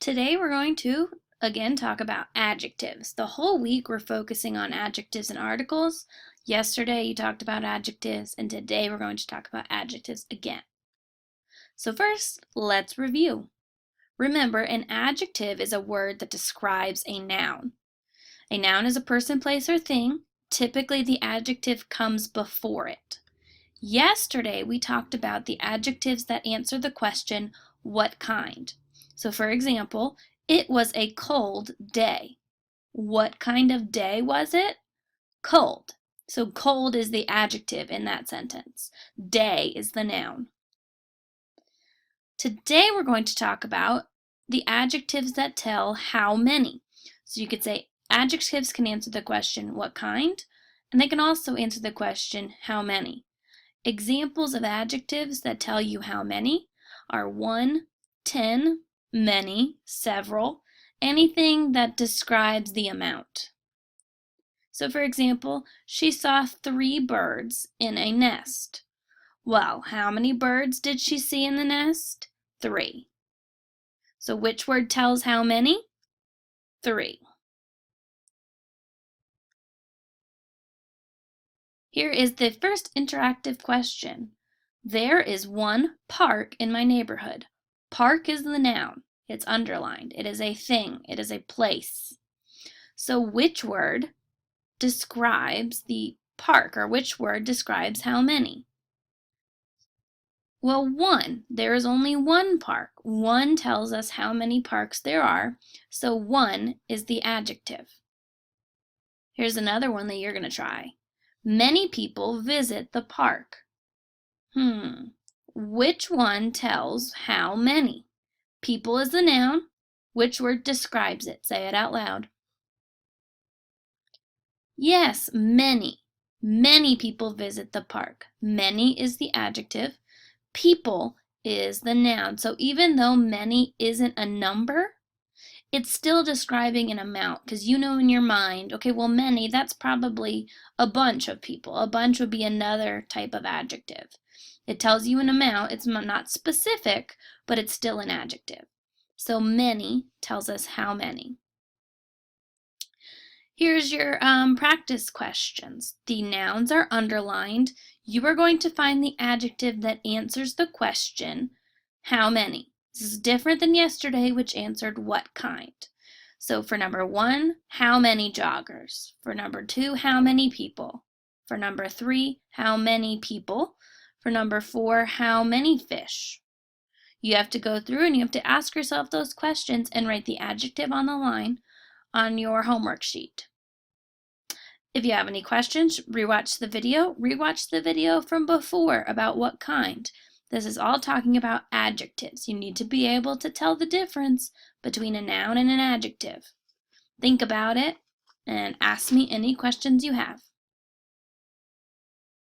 Today we're going to, again, talk about adjectives. The whole week we're focusing on adjectives and articles. Yesterday you talked about adjectives, and today we're going to talk about adjectives again. So first, let's review. Remember, an adjective is a word that describes a noun. A noun is a person, place, or thing. Typically, the adjective comes before it. Yesterday, we talked about the adjectives that answer the question, what kind? So for example, it was a cold day. What kind of day was it? Cold. So cold is the adjective in that sentence. Day is the noun. Today we're going to talk about the adjectives that tell how many. So you could say adjectives can answer the question, what kind? And they can also answer the question, how many? Examples of adjectives that tell you how many are 1, 10, many, several, anything that describes the amount. So for example, she saw 3 birds in a nest. Well, how many birds did she see in the nest? 3. So which word tells how many? 3. Here is the first interactive question. There is one park in my neighborhood. Park is the noun. It's underlined. It is a thing. It is a place. So which word describes the park, or which word describes how many? Well, 1. There is only one park. 1 tells us how many parks there are, so 1 is the adjective. Here's another one that you're going to try. Many people visit the park. Which one tells how many? People is the noun. Which word describes it? Say it out loud. Yes, many. Many people visit the park. Many is the adjective. People is the noun. So even though many isn't a number, it's still describing an amount, because you know in your mind, okay, well, many, that's probably a bunch of people. A bunch would be another type of adjective. It tells you an amount. It's not specific, but it's still an adjective. So many tells us how many. Here's your practice questions. The nouns are underlined. You are going to find the adjective that answers the question, how many? This is different than yesterday, which answered what kind. So for number 1, how many joggers? For number 2, how many people? For number 3, how many people? For number 4, how many fish? You have to go through and you have to ask yourself those questions and write the adjective on the line on your homework sheet. If you have any questions, rewatch the video from before about what kind. This is all talking about adjectives. You need to be able to tell the difference between a noun and an adjective. Think about it and ask me any questions you have.